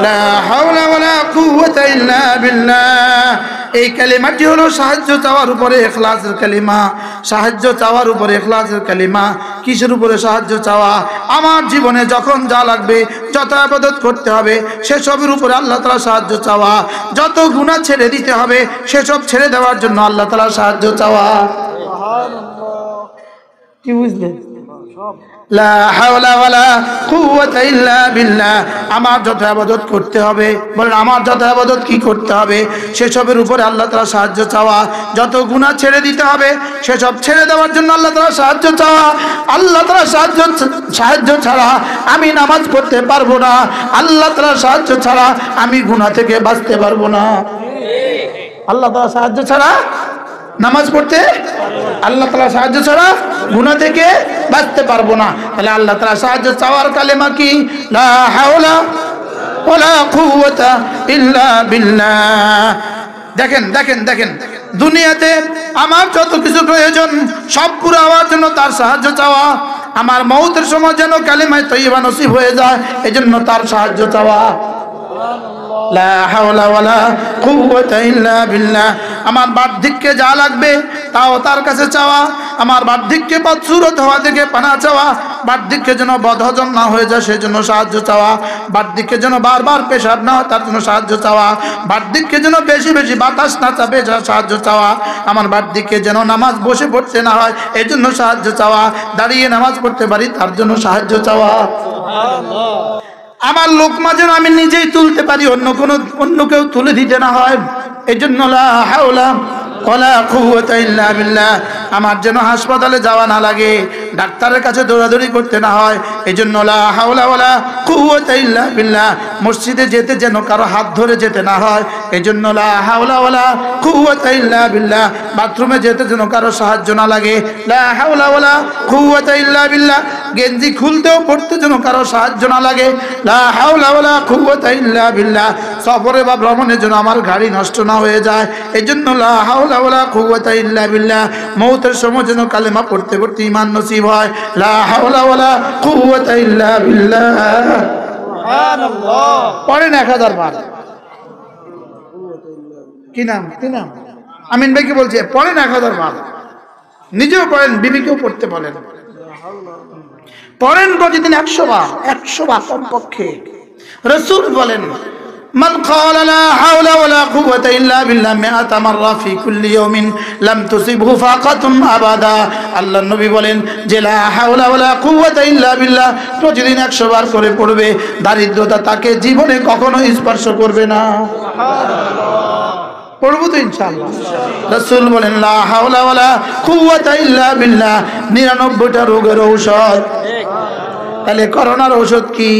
লা হাওলা ওয়ালা কুওয়াতা ইল্লা বিল্লাহ। এই কালিমাটি হলো সাহায্য চাওয়ার উপরে ইখলাসের কালিমা। সাহায্য চাওয়ার উপরে ইখলাসের কালিমা। কিসের উপরে সাহায্য চাওয়া? আমার জীবনে যখন যা লাগবে, যত ইবাদত করতে হবে, সেসবের উপরে আল্লাহ তাআলা সাহায্য চাওয়া। যত গুনাহ ছেড়ে দিতে হবে, সেসব ছেড়ে দেওয়ার জন্য আল্লাহ তাআলা সাহায্য চাওয়া। সুবহানাল্লাহ। কি বুঝলেন? লা হাওলা ওয়ালা কুওয়াতা ইল্লা বিল্লাহ। আমার যত ইবাদত করতে হবে, বলেন আমার যত ইবাদত কি করতে হবে, সেসবের উপরে আল্লাহ তাআলা সাহায্য চাওয়া। যত গুনাহ ছেড়ে দিতে হবে, সেসব ছেড়ে দেওয়ার জন্য আল্লাহ তাআলা সাহায্য চাওয়া। আল্লাহ তাআলা সাহায্য ছাড়া আমি নামাজ পড়তে পারবো না। আল্লাহ তাআলা সাহায্য ছাড়া আমি গুনাহ থেকে বাঁচতে পারবো না। আল্লাহ তাআলা সাহায্য ছাড়া নামাজ পড়তে, আল্লাহ তাআলা সাহায্য ছাড়া গুনাহ থেকে বাঁচতে পারবো না। তাহলে আল্লাহ তাআলা সাহায্য চাওয়ার কালেমা কি? লা হাওলা ওয়ালা কুওয়াতা ইল্লা বিল্লাহ। দেখেন দেখেন দেখেন, দুনিয়াতে আমার যত কিছু প্রয়োজন সব পুরো হওয়ার জন্য তার সাহায্য চাওয়া। আমার মওতের সময় যেন কালেমায়ে তয়্যিবা নসিব হয়ে যায়, এজন্য তার সাহায্য চাওয়া। লা হাওলা ওয়ালা কুওয়াতা ইল্লা বিল্লাহ। আমার বার্ধক্যে যা লাগবে তাও তার কাছে চাওয়া। আমার বার্ধক্যে বদসুরত হওয়া থেকে পানা চাওয়া। বার্ধক্যে যেন বদহজম না হয়ে যায় সেজন্য সাহায্য চাওয়া। বার্ধক্যে যেন বারবার পেশাব না হয় তার জন্য সাহায্য চাওয়া। বার্ধক্যে যেন বেশি বেশি বাতাস না চাপে সাহায্য চাওয়া। আমার বার্ধক্যে যেন নামাজ বসে পড়তে না হয় এই জন্য সাহায্য চাওয়া। দাঁড়িয়ে নামাজ পড়তে পারি তার জন্য সাহায্য চাওয়া। আমার লোকমা যেন আমি নিজেই তুলতে পারি, অন্য কেউ তুলে দিতে না হয়, এই জন্য লা হাওলা ওয়ালা কুওয়াতা ইল্লা বিল্লাহ। আমার যেন হাসপাতালে যাওয়া না লাগে, ডাক্তারের কাছে দৌড়াদৌড়ি করতে না হয়, এই জন্য লা হাওলা ওয়ালা কুওয়াতা ইল্লা বিল্লাহ। মসজিদে যেতে যেন কারো হাত ধরে যেতে না হয়, এই জন্য লা হাওলা ওয়ালা কুওয়াতা ইল্লা বিল্লাহ। বাথরুমে যেতে যেন কারো সাহায্য না লাগে, লা হাওলা ওয়ালা কুওয়াতা ইল্লা বিল্লাহ। গেঞ্জি খুলতেও পড়তে যেন কারো সাহায্য না লাগে, লা হাওলা ওয়ালা কুওয়াতা ইল্লা বিল্লাহ। সফরে বা ভ্রমণে যেন আমার গাড়ি নষ্ট না হয়ে যায়, এই জন্য লা হাওলা ওয়ালা কুওয়াতা ইল্লা বিল্লাহ। মওতের সময় যেন কালেমা পড়তে পড়তে ঈমান নসিব হয়, লা হাওলা ওয়ালা কুওয়াতা ইল্লা বিল্লাহ। সুবহানাল্লাহ। পড়েন 1000 বার। কি নাম আমিন ভাইকে বলছে পড়েন 1000 বার। নিজেও পড়েন, বিবিকেও পড়তে বলেন। পড়েন প্রতিদিন 100 বার, 100 বার কমপক্ষে। রাসূল বলেন মান ক্বালা লা হাওলা ওয়ালা কুওয়াতা ইল্লা বিল্লাহ 100 মাররা ফি কুল্লি ইয়াওমিন লাম তুসিবহু ফাকাতুন আবাদা। আল্লাহর নবী বলেন যে লা হাওলা ওয়ালা কুওয়াতা ইল্লা বিল্লাহ প্রতিদিন 100 বার করে পড়বে, দারিদ্রতা তাকে জীবনে কখনো স্পর্শ করবে না। সুবহানাল্লাহ। পড়বো তো ইনশাআল্লাহ। রাসূল বলেন লা হাওলা ওয়ালা কুওয়াতা ইল্লা বিল্লাহ 99টা রোগের ঔষধ। তাহলে করোনার ঔষধ কি?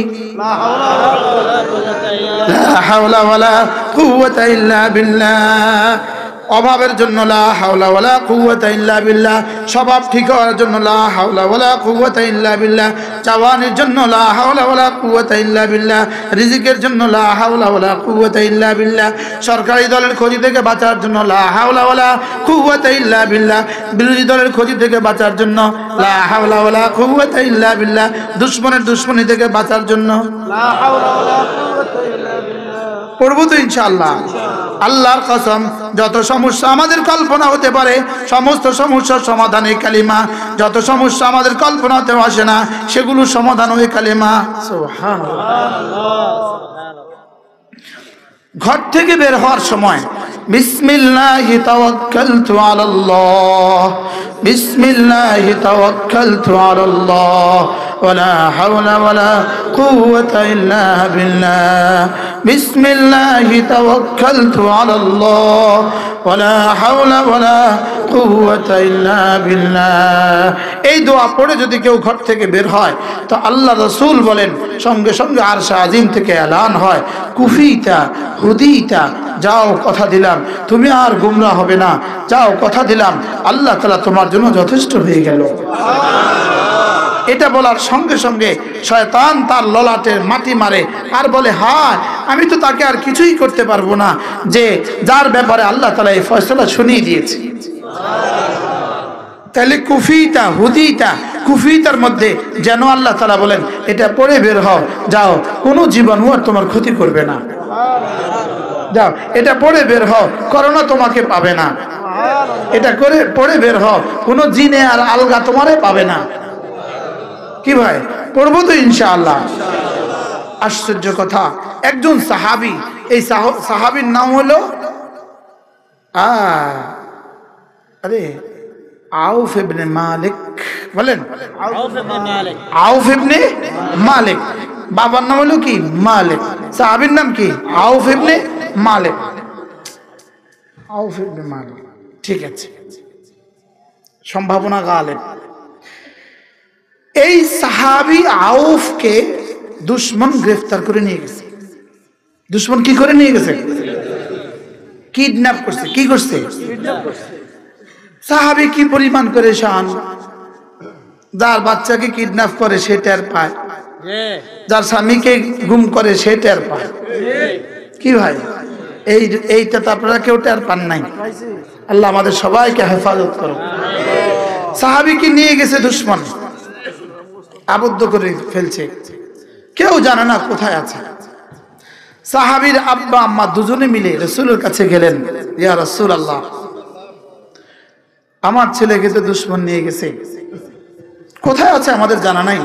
লা হাওলা ওয়ালা কুওয়াতা ইল্লা বিল্লাহ। অভাবের জন্য লা হাওলা ওয়ালা কুওয়াতা ইল্লা বিল্লাহ। স্বভাব ঠিক হওয়ার জন্য লা হাওলা ওয়ালা কুওয়াতা ইল্লা বিল্লাহ। চাওয়ানির জন্য লা হাওলা ওয়ালা কুওয়াতা ইল্লা বিল্লাহ। রিজিকের জন্য লা হাওলা ওয়ালা কুওয়াতা ইল্লা বিল্লাহ। সরকারি দলের ক্ষতি থেকে বাঁচার জন্য লা হাওলা ওয়ালা কুওয়াতা ইল্লা বিল্লাহ। বিরোধী দলের ক্ষতি থেকে বাঁচার জন্য লা হাওলা ওয়ালা কুওয়াতা ইল্লা বিল্লাহ। দুশমনের দুশমনি থেকে বাঁচার জন্য লা হাওলা ওয়ালা কুওয়াতা ইল্লা বিল্লাহ। পড়বো তো ইনশাআল্লাহ। আল্লাহর কসম, যত সমস্যা আমাদের কল্পনা হতে পারে সমস্ত সমস্যার সমাধান এই কালিমা। যত সমস্যা আমাদের কল্পনাতেও আসে না সেগুলো সমাধান ওই কালিমা। সুবহানাল্লাহ। ঘর থেকে বের হওয়ার সময় বিসমিল্লাহি তাওয়াক্কালতু আলাল্লাহ, বিসমিল্লাহি তাওয়াক্কালতু আলাল্লাহ ওয়ালা হাওলা ওয়ালা কুওয়াতা ইল্লা বিল্লাহ, বিসমিল্লাহি তাওয়াক্কালতু আলাল্লাহ ওয়ালা হাওলা ওয়ালা কুওয়াতা ইল্লা বিল্লাহ। এই দোয়া পড়ে যদি কেউ ঘর থেকে বের হয় তো আল্লাহ রাসূল বলেন সঙ্গে সঙ্গে আরশে আজিম থেকে এলান হয়, কুফিতা হুদিতা, যাও কথা দিলাম তুমি আর গুমরা হবে না, যাও কথা দিলাম আল্লাহ তাআলা তোমার জন্য যথেষ্ট হয়ে গেল। এটা বলার সঙ্গে সঙ্গে শয়তান তার ললাটের মাটি মারে আর বলে হায় আমি তো তাকে আর কিছুই করতে পারবো না, যে যার ব্যাপারে আল্লাহ তাআলা এই ফয়সালা শুনিয়ে দিয়েছে। তাহলে কুফিতা হুদিতা, খুফিতার মধ্যে যেন আল্লাহ তাআলা বলেন এটা পড়ে বের হও, যাও, কোনো জীবাণু আর তোমার ক্ষতি করবে না, যাও এটা পড়ে বের হও, করোনা তোমাকে পাবে না, এটা করে পড়ে বের হও, কোনো জিনে আর আলগা তোমারে পাবে না। কি ভাই, পড়বো তো ইনশাআল্লাহ। আশ্চর্য কথা, একজন সাহাবী, এই সাহাবীর নাম হলো আরে আউফ ইবনে মালিক। বলেন আউফ ইবনে মালিক। বাবার নাম হলো কি? মালিক। সাহাবীর নাম কি? আউফ ইবনে মালিক। আউফ ইবনে মালিক, ঠিক আছে, সম্ভাবনা গালেব। এই সাহাবী আউফকে দুশমন গ্রেফতার করে নিয়ে গেছে। দুশমন কি করে নিয়ে গেছে? কিডন্যাপ করছে। কি করছে? সাহাবী কি পরিমাণ করে শান, যার বাচ্চাকে কিডন্যাপ করে সে টের পায়, যার স্বামীকে গুম করে সে টের পায়। কি ভাই, এইটা তো আপনারা কেউ টের পান নাই। আল্লাহ আমাদের সবাইকে হেফাজত করো। সাহাবীকে নিয়ে গেছে দুশমন, আবদ্ধ করে ফেলছে, কেউ জানে না কোথায় আছে। সাহাবীর আব্বা আম্মা দুজনে মিলে রাসূলের কাছে গেলেন, ইয়া রাসূলুল্লাহ, আমার ছেলেকে তো দুশমন নিয়ে গেছে, কোথায় আছে আমাদের জানা নাই,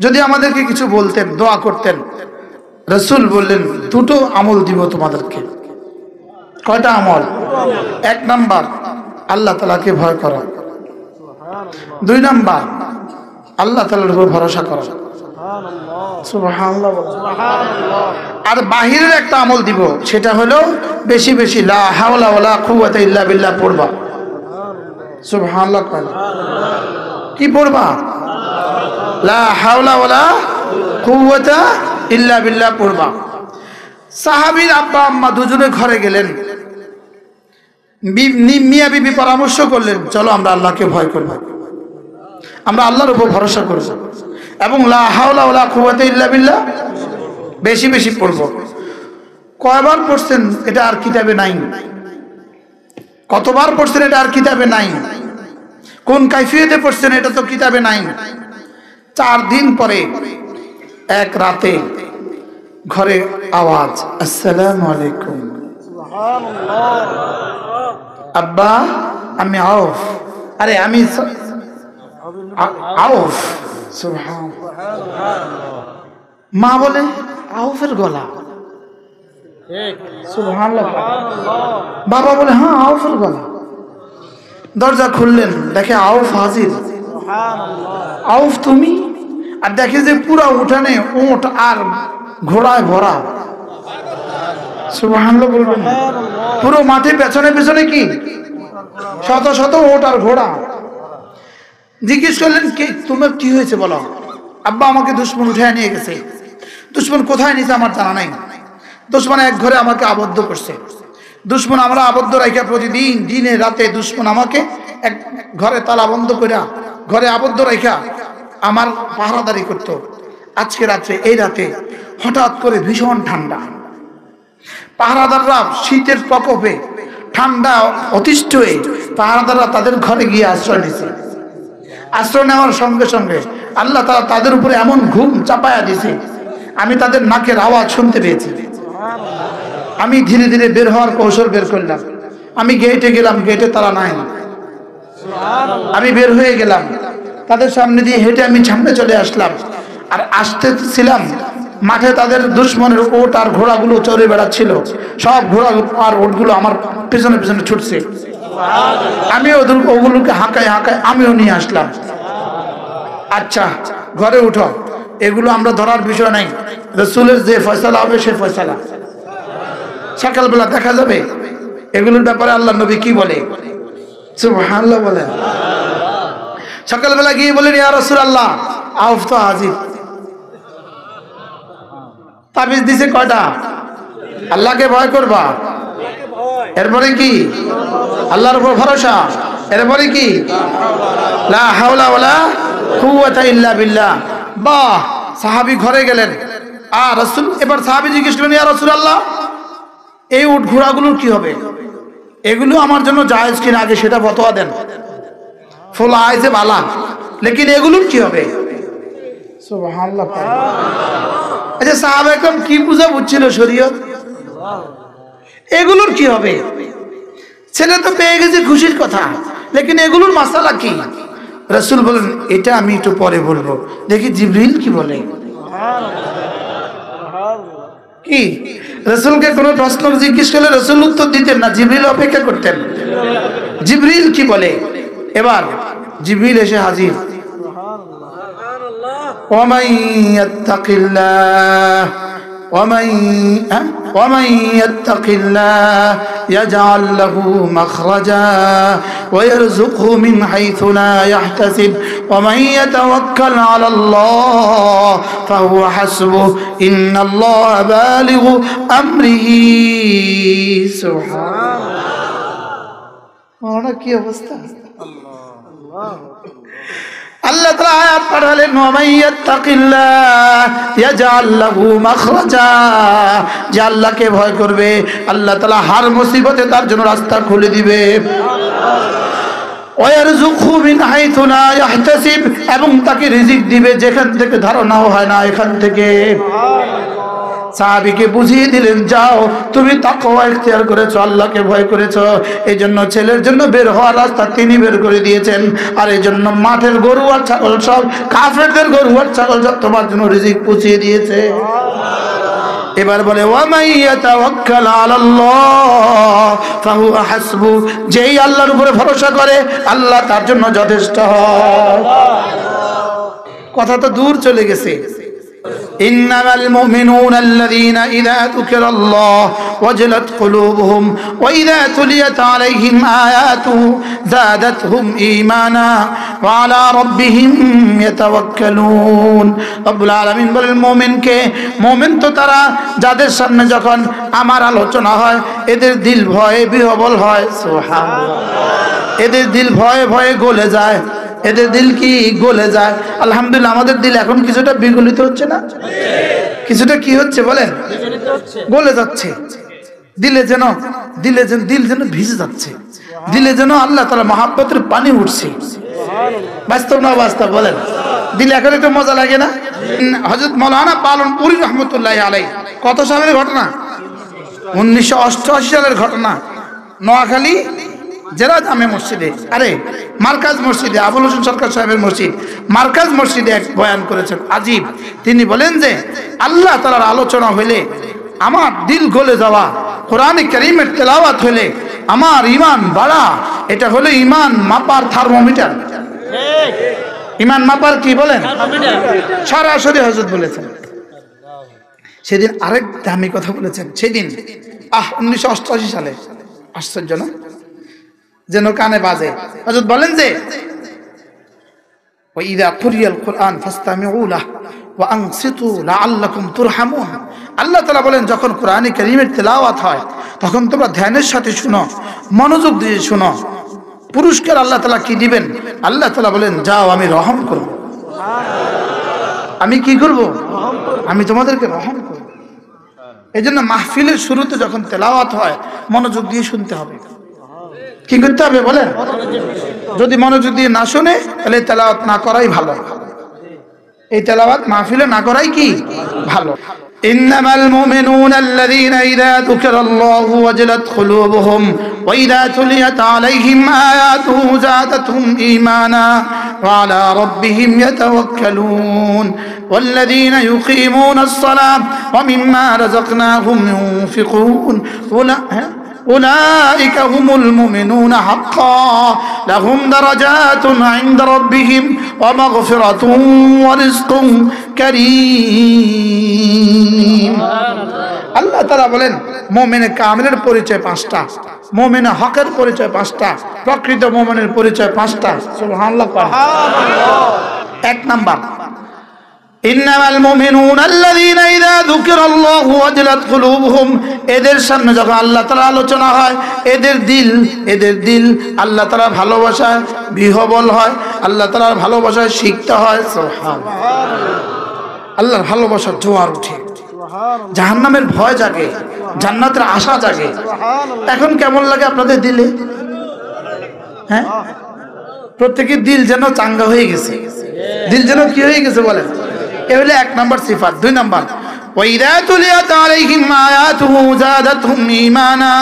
যদি আমাদেরকে কিছু বলতেন, দোয়া করতেন। রাসূল বললেন দুটো আমল দিব তোমাদেরকে। কয়টা আমল? এক নাম্বার আল্লাহ তাআলাকে ভয় করা, দুই নাম্বার আল্লাহ তাআলার উপর ভরসা করা। সুবহানাল্লাহ। আর বাহিরের একটা আমল দিব, সেটা হলো বেশি বেশি লা হাওলা ওয়ালা কুওয়াতা ইল্লা বিল্লাহ পড়বা। সুবহানাল্লাহ। কি পড়বা? লা হাওলা ওয়ালা কুওয়াতা ইল্লা বিল্লাহ পড়বা। সাহাবীর আব্বা আম্মা দুজনে ঘরে গেলেন, মিয়া বিবি পরামর্শ করলেন, চলো আমরা আল্লাহকে ভয় করব, আমরা আল্লাহর উপর ভরসা করব এবং লা হাওলা ওয়ালা কুওয়াতা ইল্লা বিল্লাহ বেশি বেশি পড়ব। কয়বার পড়ছেন এটা আর কিতাবে নাই, কতবার পড়ছেন এটা আর কিতাবে নাই, কোন কাইফিয়তে পড়ছেন এটা তো কিতাবে নাই। 4 দিন পরে এক রাতে ঘরে আওয়াজ, আসসালামু আলাইকুম। আব্বা আমি আউফ। আরে আমি আউফ। সুবহানাল্লাহ। মা বলে আউফের গলা। সুবহানাল্লাহ। বাবা বলে হ্যাঁ আউফের গলা। দরজা খুললেন, দেখে আউফ হাজির। আউফ তুমি? আর দেখে যে পুরা উঠানে উট আর ঘোড়ায় ভরা। সুবহানাল্লাহ বলবেন। পুরো মাঠে পেছনে পেছনে কি শত শত উট আর ঘোড়া। জিজ্ঞেস করলেন কি তোমার কি হয়েছে বলো। আব্বা আমাকে দুশমন উঠে নিয়ে গেছে। দুশমন কোথায় নিয়েছে আমার জানা নাই। দুশমন এক ঘরে আমাকে আবদ্ধ করছে। দুশমন আমরা আবদ্ধ রাখা, প্রতিদিন দিনে রাতে দুশমন আমাকে এক ঘরে তালা বন্ধ করে ঘরে আবদ্ধ রাখা আমার পাহারাদারি করতো। আজকে রাত্রে, এই রাতে হঠাৎ করে ভীষণ ঠান্ডা, পাহারাদাররা শীতের প্রকোপে ঠান্ডা অতিষ্ঠ হয়ে পাহারাদাররা তাদের ঘরে গিয়ে আশ্রয় নিছে। আশ্রয় নেওয়ার সঙ্গে সঙ্গে আল্লাহ তাআলা তাদের উপরে এমন ঘুম চাপায়া দিয়েছে, আমি তাদের নাকের আওয়াজ শুনতে পেয়েছি। আমি ধীরে ধীরে বের হওয়ার কৌশল বের করলাম। আমি গেটে গেলাম, গেটে তালা নাই। আমি বের হয়ে গেলাম, তাদের সামনে দিয়ে হেঁটে আমি সামনে চলে আসলাম। আর আসতেছিলাম, মাঠে তাদের দুশমনের ওট আর ঘোড়াগুলো চড়ে বেড়াচ্ছিল। সব ঘোড়া আর ওটগুলো আমার পেছনে পেছনে ছুটছে। আমি ওগুলোকে হাঁকায় হাঁকায় আমিও নিয়ে আসলাম। আচ্ছা ঘরে উঠো, এগুলো আমরা ধরার বিষয় নাই, রাসূলের যে ফয়সালা হবে সে ফয়সালা। সকালবেলা দেখা যাবে এগুলোর ব্যাপারে আল্লাহ নবী কি বলে। সুবহানাল্লাহ বলেন। সকালবেলা গিয়ে বলেন ইয়া রাসূলুল্লাহ আউফ তো হাজির। তাবিজ দিছে কয়টা? আল্লাহকে ভয় করবা, এরপরে কি আল্লাহর উপর ভরসা, এরপরে কি লা হাওলা ওয়ালা কুওয়াতা ইল্লা বিল্লাহ। বাহ! সাহাবী ঘরে গেলেন। আর রাসূল, এবার সাহাবী জিজ্ঞেস করলেন ইয়া রাসূলুল্লাহ এই উট ঘোড়াগুলোর কি হবে? এগুলো আমার জন্য জায়েজ কিনা আগে সেটা ফতোয়া দেন। ফোলা আইছে বালা, লেকিন এগুলোর কি হবে? সুবহানাল্লাহ। আচ্ছা সাহাবা একরাম কি বুঝা বুঝছিল শরীয়ত? এগুলোর কি হবে? ছেলে তো পেয়ে গেছে, খুশির কথা, লেকিন এগুলোর মাসালা কি? রাসূল বলেন এটা আমি একটু পরে বলবো, দেখি জিবরিল কি বলে। কি রাসূলকে কোনো প্রশ্ন জিজ্ঞেস করলে রাসূল উত্তর দিতেন না, জিবরিল অপেক্ষা করতেন জিবরিল কি বলে। এবার জিবরিল এসে হাজির। ومن يتق الله ومن يتق الله يجعل له مخرجا ويرزقه من حيث لا يحتسب ومن يتوكل على الله فهو حسبه إن الله بالغ أمره سبحان الله। কি অবস্থা! আল্লাহ তাআলা আয়াত পাঠালেন ওয়ামাইয়াত্তাকিল্লাহ ইয়াজআল লাহু মাখরাজা, যে আল্লাহকে ভয় করবে আল্লাহ তাআলা হার মুসিবতে তার জন্য রাস্তা খুলে দিবে। ওয়ারযুকহু মিন হাইথু লা ইয়াহতাসিব, এবং তাকে রিজিক দিবে যেখান থেকে ধারণাও হয় না, এখান থেকে। সাহাবীকে বুঝিয়ে দিলেন যাও তুমি তাকওয়া ইখতিয়ার করেছো, আল্লাহকে ভয় করেছো, এই জন্য ছেলের জন্য বের হওয়ার রাস্তা তিনি বের করে দিয়েছেন। আর এই জন্য মাঠের গরু আর ছাগল সব, কাফেরদের গরু আর ছাগল সব তোমার জন্য রিজিক পৌঁছিয়ে দিয়েছে। এবার বলে ওয়ামাই ইয়াতাওয়াক্কাল আলাল্লাহ ফাহুয়া হাসবু, যেই আল্লাহর উপরে ভরসা করে আল্লাহ তার জন্য যথেষ্ট হয়। কথা তো দূর চলে গেছে। إنما المؤمنون الذين إذا ذكر الله وجلت قلوبهم وإذا تليت عليهم آياته زادتهم إيمانا وعلى ربهم يتوكلون। رب العالمين বলেন মুমিনকে, মুমিন তো তারা যাদের সামনে যখন আমার আলোচনা হয় এদের দিল ভয়ে বিহ্বল হয়। সুবহানাল্লাহ। এদের দিল ভয়ে ভয়ে গলে যায়, এদের দিল কি গলে যায়। আলহামদুলিল্লাহ আমাদের দিল এখন কিছুটা বিগলিত হচ্ছে না? কিছুটা কি হচ্ছে বলেন? গলে যাচ্ছে। দিল যেন ভিজে যাচ্ছে, দিলে যেন আল্লাহ তাআলা মহব্বতের পানি উঠছে। বাস্তব না বাস্তব বলেন? দিলে এখন একটু মজা লাগে না? হযরত মাওলানা পালনপুরি রহমতুল্লাহি আলাইহি, কত সালের ঘটনা? 1988 সালের ঘটনা। নোয়াখালী জেলা জামে মসজিদে, আরে মার্কাজ মসজিদে, আবুল হোসেন সরকার সাহেবের মসজিদ, মার্কাজ মসজিদে এক বয়ান করেছেন আজীব। তিনি বলেন যে আল্লাহ তাআলার আলোচনা হইলে আমার দিল গলে যাওয়া, কোরআনে কারীমের তেলাওয়াত হইলে আমার ঈমান বাড়া, এটা হলো ঈমান মাপার থার্মোমিটার। ঈমান মাপার কি বলেন? সরাসরি হযরত বলেছেন। সেদিন আরেক দামি কথা বলেছেন। সেদিন 1988 সালে, আশ্চর্য না? যেন কানে বাজে। হযরত বলেন যে ওয়াইদা কুরিয়াল কুরআন ফাসতামিউ লাহু ওয়া আনসিতু লাআল্লাকুম তুরহামুন। আল্লাহ তাআলা বলেন যখন কোরআনে কারীমের তেলাওয়াত হয় তখন তোমরা ধ্যানের সাথে শুনো, মনোযোগ দিয়ে শুনো। পুরস্কার আল্লাহ তাআলা কি দিবেন? আল্লাহ তাআলা বলেন যাও আমি রহম করব। আমি কি করব? আমি তোমাদেরকে রহম করব। এজন্য মাহফিলের শুরুতে যখন তেলাওয়াত হয় মনোযোগ দিয়ে শুনতে হবে। কি করতে হবে বলেন? যদি মনোযোগ দিয়ে না শুনে তাহলে তেলাওয়াত না করাই ভালো। এই তেলাওয়াত মাহফিলে না করাই কি ভালো। ইন্নামাল মুমিনুনা আল্লাযীনা ইযা যুকিরাল্লাহু ওয়াজিলাত কুলুবুহুম ওয়া ইযা তুলিয়াত আলাইহিম আয়াতুহু যাদাতুহুম ঈমানা ওয়া আলা রাব্বিহিম ইয়াতাওয়াক্কালুন ওয়াল্লাযীনা ইউকিমুনাস সালাত ওয়া মিম্মা রাযাকনাহুম ইউনফিকুন أولئك هم المؤمنون حقا لهم درجات عند ربهم ومغفرة ورزق كريم। আল্লাহ তাআলা বলেন মুমিনে কামিলের পরিচয় 5টা, মুমিনে হকের পরিচয় 5টা, প্রকৃত মুমিনের পরিচয় 5টা। সুবহানাল্লাহ। 1 নাম্বার ইন্নামাল মুমিনুনা আল্লাযীনা ইযা যুকিরাল্লাহু ওয়াজিলাত কুলুবুহুম, এদের সামনে যখন আল্লাহ তাআলা আলোচনা হয় এদের দিল আল্লাহ তাআলার ভালোবাসায় বিহ্বল হয়, আল্লাহ তাআলার ভালোবাসায় শিখতে হয়। সুবহানাল্লাহ। আল্লাহর ভালোবাসার জোয়ার ওঠে, জাহান্নামের ভয় জাগে, জান্নাতের আশা জাগে। এখন কেমন লাগে আপনাদের দিলে? হ্যাঁ প্রত্যেকের দিল যেন চাঙ্গা হয়ে গেছে, দিল যেন কি হয়ে গেছে বলেন। এ হলো 1 নম্বর সিফাত। 2 নম্বর, ওয়াইদা তুলিয়াত আলাইহিম আয়াতুহু যাদাতহুম ঈমানা,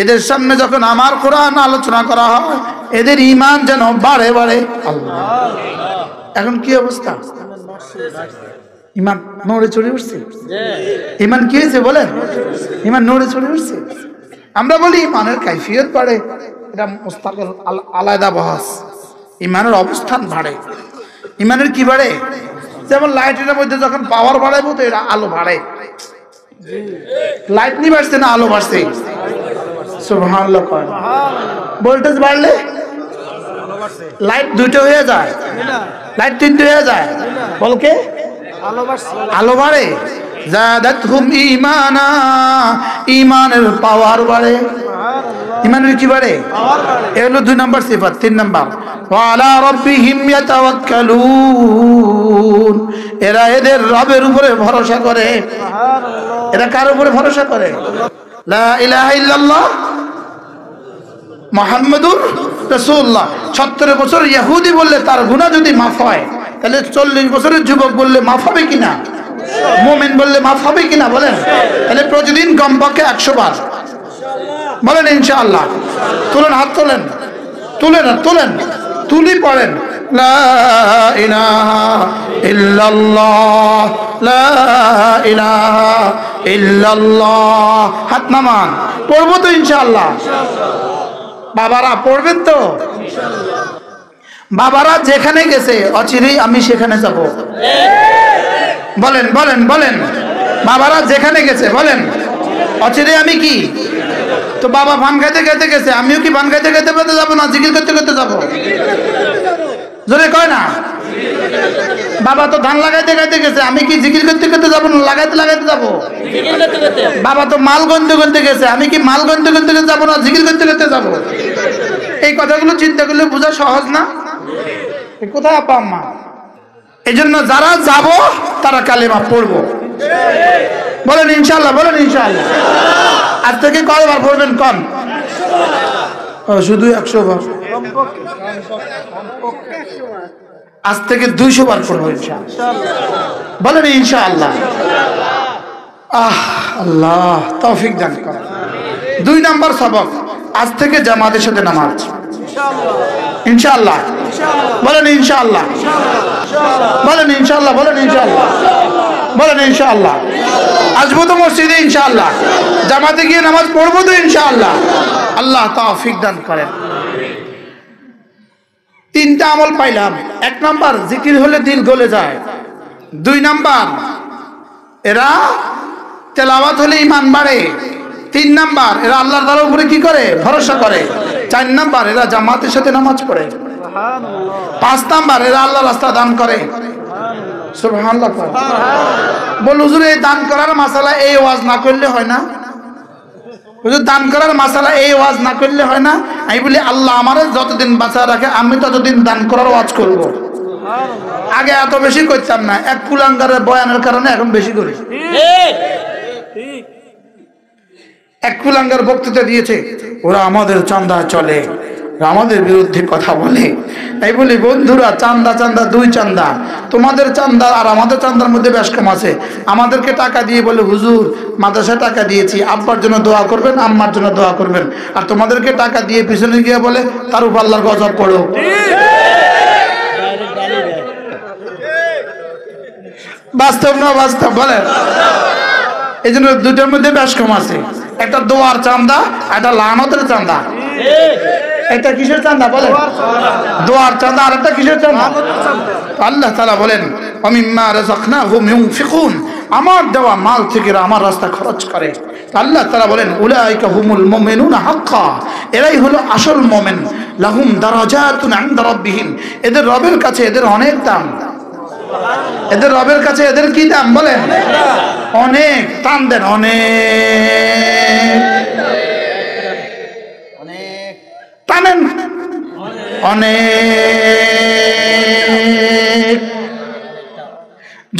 এদের সামনে যখন আমার কোরআন আলোচনা করা হয় এদের ঈমান যেন বাড়ে বাড়ে। আল্লাহ, এখন কি অবস্থা? ঈমান নড়ে চড়ে উঠছে। ঈমান কি হয়েছে বলেন? ঈমান নড়ে চড়ে উঠছে। আমরা বলি ঈমানের কাইফিয়ত বাড়ে, এটা মুস্তাকিল আলাদা বহাস। ঈমানের অবস্থান বাড়ে। ঈমানের কি বাড়ে? যেমন লাইটের মধ্যে যখন পাওয়ার বাড়াবো তো এটা আলো বাড়ে। লাইট নি বাড়ছে না আলো বাড়ছে? সুবহানাল্লাহ। ভোল্টেজ বাড়লে লাইট 2টা হয়ে যায়, লাইট 3টে হয়ে যায়, বলকে আলো বাড়ে। যাদাতহুম ঈমানা, ঈমানের পাওয়ার বাড়ে। ঈমানের কি বাড়ে? এ হলো 2 নম্বর সিফাত। 3 নম্বর, ওয়া আলা রাব্বিহিম ইয়াতাওয়াক্কালুন, এরা এদের রবের উপরে ভরসা করে। এরা কার উপরে ভরসা করে? লা ইলাহা ইল্লাল্লাহ মুহাম্মাদুর রাসূলুল্লাহ। 70 বছর ইহুদি বললে তার গুনাহ যদি মাফ হয়, তাহলে 40 বছরের যুবক বললে মাফ হবে কিনা? মুমিন বললে মাফ হবে কিনা বলেন? তাহলে প্রতিদিন কমপক্ষে 100 বার বলেন ইনশাআল্লাহ। তুলেন, হাত তোলেন, তুলেন, তুলেন, তুলি পড়েন লা ইলাহা ইল্লাল্লাহ, লা ইলাহা ইল্লাল্লাহ। হাত নামান, পড়বো তো ইনশাআল্লাহ। বাবারা পড়বেন তো ইনশাআল্লাহ। বাবারা যেখানে গেছে অচিরেই আমি সেখানে যাব। বলেন বলেন বলেন, বাবারা যেখানে গেছে বলেন অচিরেই আমি কি? তো বাবা পান খাইতে খাইতে গেছে, আমিও কি পান খাইতে খাইতে পেতে যাবো না জিকির করতে করতে যাবো? জোরে কয় না। বাবা তো ধান লাগাইতে খাইতে গেছে, আমি কি জিকির করতে করতে যাবো না লাগাইতে লাগাইতে যাবো? বাবা তো মাল গন্তে গন্তে গেছে, আমি কি মাল গন্তে গন্তে যাবো না জিকির করতে করতে যাবো? এই কথাগুলো চিন্তা করলে বোঝা সহজ না? কোথায় আপা আম্মা? এই জন্য যারা যাব তারা কালেমা পড়বো। বলেন ইনশাআল্লাহ, বলেন ইনশাআল্লাহ। আজ থেকে কয়বার পড়বেন কম? শুধু 100 বার। আজ থেকে 200 বার পড়বো ইনশাআল্লাহ। বলেন ইনশাআল্লাহ। আল্লাহ তৌফিক দান করেন। 2 নম্বর সবক, আজ থেকে জামাতের সাথে নামাজ ইনশাআল্লাহ। বলেন ইনশাআল্লাহ, বলেন ইনশাআল্লাহ, বলেন ইনশাআল্লাহ, বলেন ইনশাআল্লাহ। আসবো তো মসজিদে ইনশাআল্লাহ, জামাতে গিয়ে নামাজ পড়বো তো ইনশাআল্লাহ। আল্লাহ তৌফিক দান করেন। 3টা আমল পাইলাম। 1 নাম্বার, জিকির হলে দিল গলে যায়। 2 নাম্বার, এরা তেলাওয়াত হলে ঈমান বাড়ে। 3 নাম্বার, এরা আল্লাহর তাআলার উপরে কি করে? ভরসা করে। 4 নাম্বার, এরা জামাতের সাথে নামাজ পড়ে। 5 নাম্বার, এরা আল্লাহর রাস্তা দান করে। সুবহানাল্লাহ। বল হুজুর এই দান করার মাসালা এই ওয়াজ না করলে হয় না? হুজুর দান করার মাসালা এই ওয়াজ না করলে হয় না? আমি বলি আল্লাহ আমারে যতদিন বাঁচা রাখে আমি ততদিন দান করার ওয়াজ করব। আগে এত বেশি করতাম না, এক কুলাঙ্গারের বয়ানের কারণে এখন বেশি করি। এক কুলাঙ্গার বক্তৃতা দিয়েছে, ওরা আমাদের চাঁদা চলে, আমাদের বিরুদ্ধে কথা বলে। তাই বলি বন্ধুরা, চান্দা চান্দা 2 চান্দা, তোমাদের চান্দা আর আমাদের চান্দার মধ্যে বেশ কম আছে। আমাদেরকে টাকা দিয়ে বলে হুজুর মাদ্রাসায় টাকা দিয়েছি, আব্বার জন্য দোয়া করবেন, আম্মার জন্য দোয়া করবেন। আর তোমাদেরকে টাকা দিয়ে পিছনে গিয়ে বলে তার উপর আল্লাহর গজব পড়ো। বাস্তব না বাস্তব বলেন? এই জন্য 2টার মধ্যে বেশ কম আছে। একটা দোয়ার চান্দা, একটা লানতের চান্দা। এটা কিসের চান্দা বলেন? দোয়ার চান্দা। আর একটা কিসের চান্দা? আল্লাহ তাআলা বলেন ওয়ামিম্মা রাযাকনাহুম ইউনফিকুন, আমার দেওয়া মাল থেকে আমার রাস্তা খরচ করে। আল্লাহ তাআলা বলেন উলাইকা হুমুল মুমিনুনা হাক্কা, এরাই হলো আসল মুমিন। লাহুম দারাজাতুন ইনদা রাব্বিহিম, এদের রবের কাছে এদের অনেক দাম। এদের রবের কাছে এদের কি দাম বলেন? অনেক। টান দেন, অনেক টানেন, অনেক।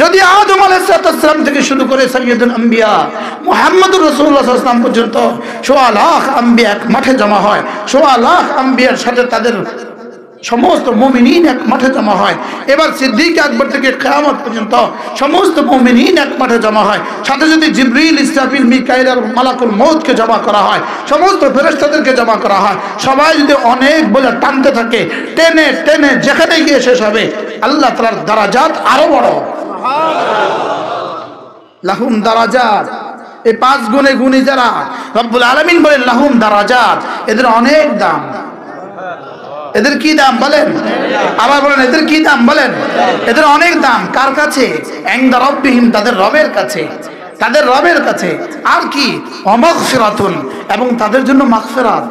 যদি আদম আলাইহিস সালাম থেকে শুরু করে সাইয়্যিদুল আম্বিয়া মুহাম্মদুর রাসূলুল্লাহ সাল্লাল্লাহু আলাইহি ওয়াসাল্লাম পর্যন্ত 1.25 লাখ আম্বিয়া এক মাঠে জমা হয়, 1.25 লাখ আম্বিয়ার সাথে তাদের সমস্ত মুমিনিন এক মাঠে জমা হয়। এবার সিদ্দিক আকবর থেকে কিয়ামত পর্যন্ত সমস্ত মুমিনিন এক মাঠে জমা হয়। সাথে যদি জিবরিল, ইসরাফিল, মিকাইল আর মালাকুল মউতকে জমা করা হয়, সমস্ত ফেরেশতাদেরকে জমা করা হয়, সবাই যদি অনেক বলে টানতে থাকে, টেনে টেনে যেখানে গিয়ে শেষ হবে, আল্লাহ তাআলার দারাজাত আরো বড়। লাহুম দারাজাত, এই 5 গুণে গুণী যারা, রব্বুল আলামিন বলেন লাহুম দারাজাত, এদের অনেক দাম। এদের কি দাম বলেন? আবার বলেন এদের কি দাম বলেন? এদের অনেক দাম। কার কাছে? ইনদা রাব্বিহিম, তাদের রবের কাছে, তাদের রবের কাছে। আর কি? ওয়া মাগফিরাতুন, এবং তাদের জন্য মাগফিরাত।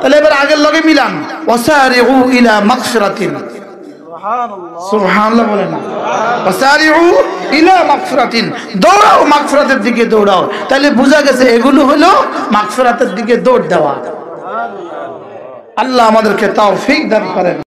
তাহলে এবার আগের লগে মিলান, ওয়াসারিউ ইলা মাগফিরাতিন, সুবহানাল্লাহ বলেন না, ওয়াসারিউ ইলা মাগফিরাতিন, দৌড়াও মাগফিরাতের দিকে দৌড়াও। তাহলে বোঝা গেছে এগুলো হলো মাগফিরাতের দিকে দৌড় দেওয়া। আল্লাহ আমাদেরকে তৌফিক দান করেন।